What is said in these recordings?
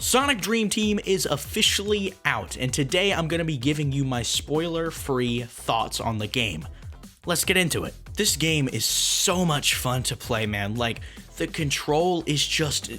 Sonic Dream Team is officially out, and today I'm going to be giving you my spoiler-free thoughts on the game. Let's get into it. This game is so much fun to play, man. Like, the control is just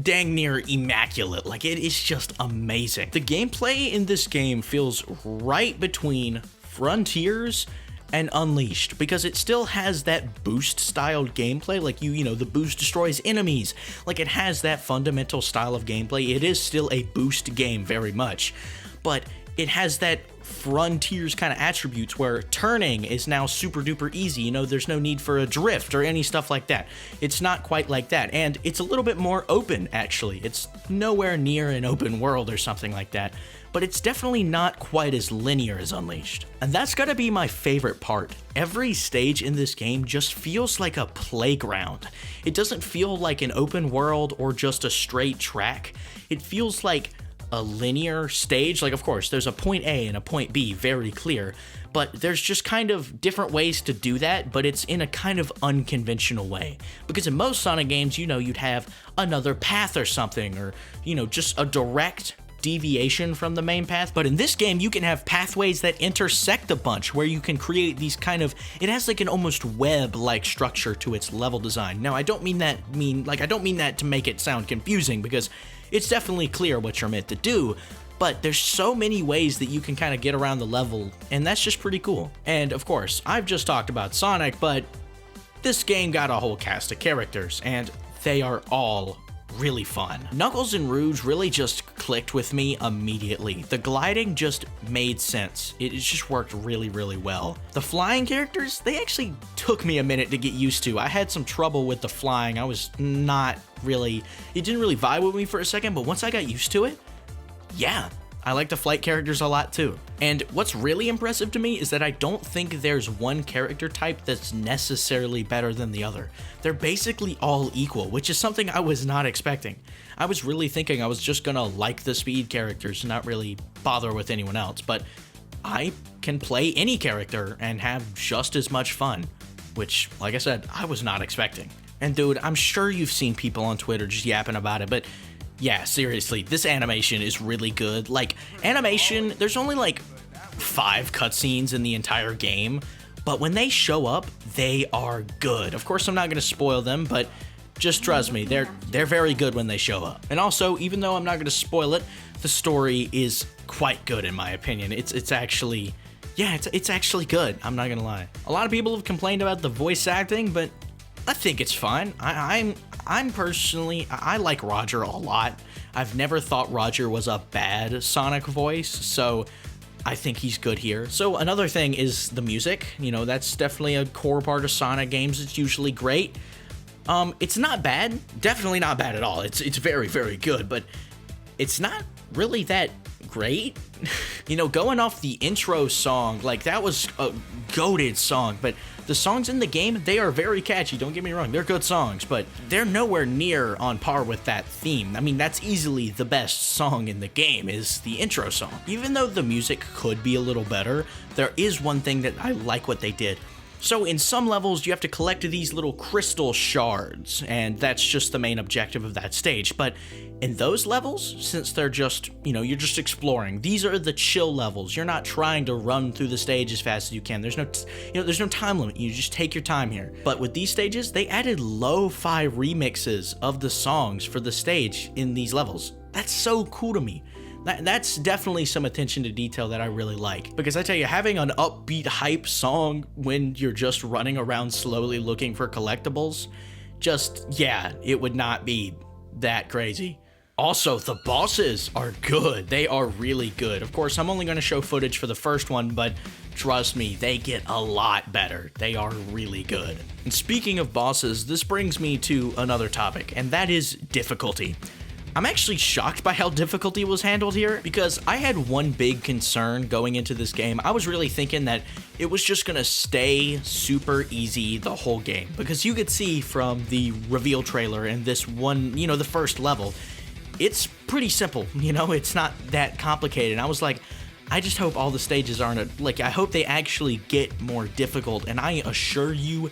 dang near immaculate. Like, it is just amazing. The gameplay in this game feels right between Frontiers and Unleashed, because it still has that boost styled gameplay, like you know, the boost destroys enemies. Like, it has that fundamental style of gameplay. It is still a boost game very much, but it has that Frontiers kind of attributes where turning is now super duper easy. You know, there's no need for a drift or any stuff like that. It's not quite like that, and it's a little bit more open, actually. It's nowhere near an open world or something like that, but it's definitely not quite as linear as Unleashed. And that's gotta be my favorite part. Every stage in this game just feels like a playground. It doesn't feel like an open world or just a straight track. It feels like a linear stage. Like, of course, there's a point A and a point B, very clear, but there's just kind of different ways to do that, but it's in a kind of unconventional way. Because in most Sonic games, you know, you'd have another path or something, or, you know, just a direct deviation from the main path. But in this game, you can have pathways that intersect a bunch, where you can create these kind of, it has like an almost web-like structure to its level design. Now, I don't mean that to make it sound confusing, because it's definitely clear what you're meant to do, but there's so many ways that you can kind of get around the level, and that's just pretty cool. And of course, I've just talked about Sonic, but this game got a whole cast of characters, and they are all really fun. Knuckles and Rouge really just clicked with me immediately. The gliding just made sense. It just worked really, really well. The flying characters, they actually took me a minute to get used to. I had some trouble with the flying. I was not really, it didn't really vibe with me for a second, but once I got used to it, yeah, I like the flight characters a lot too. And what's really impressive to me is that I don't think there's one character type that's necessarily better than the other. They're basically all equal, which is something I was not expecting. I was really thinking I was just gonna like the speed characters and not really bother with anyone else, but I can play any character and have just as much fun, which, like I said, I was not expecting. And dude, I'm sure you've seen people on Twitter just yapping about it, but yeah, seriously, this animation is really good. Like, animation, there's only like 5 cutscenes in the entire game, but when they show up, they are good. Of course, I'm not going to spoil them, but just trust me, they're very good when they show up. And also, even though I'm not going to spoil it, the story is quite good in my opinion. It's actually, yeah, it's actually good. I'm not going to lie. A lot of people have complained about the voice acting, but I think it's fine. I'm personally, I like Roger a lot. I've never thought Roger was a bad Sonic voice, so I think he's good here. So another thing is the music. You know, that's definitely a core part of Sonic games. It's usually great. It's not bad. Definitely not bad at all. It's very, very good, but it's not really that great. You know, going off the intro song, like, that was a goated song, but the songs in the game, they are very catchy, don't get me wrong, they're good songs, but they're nowhere near on par with that theme. I mean, that's easily the best song in the game, is the intro song. Even though the music could be a little better, there is one thing that I like what they did. So in some levels, you have to collect these little crystal shards, and that's just the main objective of that stage. But in those levels, since they're just, you know, you're just exploring, these are the chill levels. You're not trying to run through the stage as fast as you can. There's no, there's no time limit. You just take your time here. But with these stages, they added lo-fi remixes of the songs for the stage in these levels. That's so cool to me. That's definitely some attention to detail that I really like. Because I tell you, having an upbeat hype song when you're just running around slowly looking for collectibles, just, yeah, it would not be that crazy. Also, the bosses are good. They are really good. Of course, I'm only going to show footage for the first one, but trust me, they get a lot better. They are really good. And speaking of bosses, this brings me to another topic, and that is difficulty. I'm actually shocked by how difficulty was handled here, because I had one big concern going into this game. I was really thinking that it was just gonna stay super easy the whole game, because you could see from the reveal trailer and this one, you know, the first level, it's pretty simple, you know, it's not that complicated. I was like, I just hope all the stages aren't, like, I hope they actually get more difficult, and I assure you,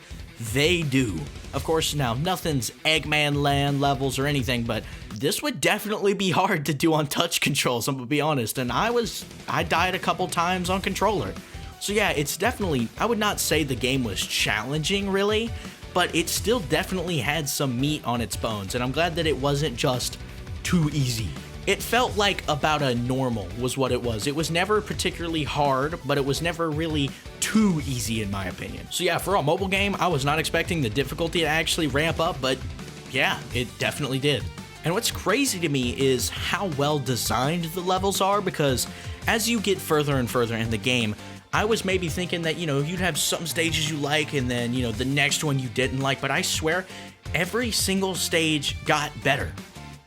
they do. Of course, now nothing's Eggman Land levels or anything, but this would definitely be hard to do on touch controls, I'm gonna be honest, and I died a couple times on controller. So yeah, it's definitely, I would not say the game was challenging really, but it still definitely had some meat on its bones, and I'm glad that it wasn't just too easy. It felt like about a normal was what it was. It was never particularly hard, but it was never really too easy in my opinion. So yeah, for a mobile game, I was not expecting the difficulty to actually ramp up, but yeah, it definitely did. And what's crazy to me is how well designed the levels are, because as you get further and further in the game, I was maybe thinking that, you know, you'd have some stages you like and then, you know, the next one you didn't like, but I swear every single stage got better.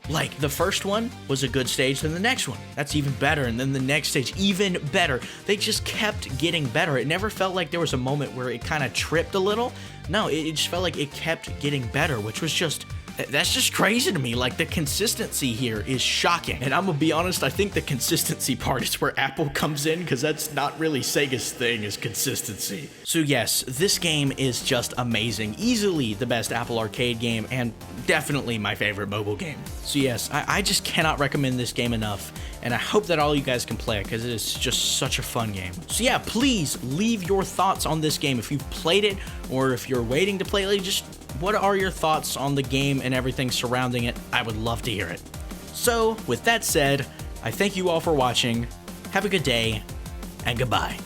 Like, the first one was a good stage, then the next one, that's even better, and then the next stage, even better. They just kept getting better. It never felt like there was a moment where it kind of tripped a little. No, it just felt like it kept getting better, which was just, that's just crazy to me. Like, the consistency here is shocking. And I'm gonna be honest, I think the consistency part is where Apple comes in, because that's not really Sega's thing, is consistency. So yes, this game is just amazing. Easily the best Apple Arcade game, and definitely my favorite mobile game. So yes, I just cannot recommend this game enough, and I hope that all you guys can play it, because it is just such a fun game. So yeah, please leave your thoughts on this game if you've played it, or if you're waiting to play it, just what are your thoughts on the game and everything surrounding it? I would love to hear it. So, with that said, I thank you all for watching, have a good day, and goodbye.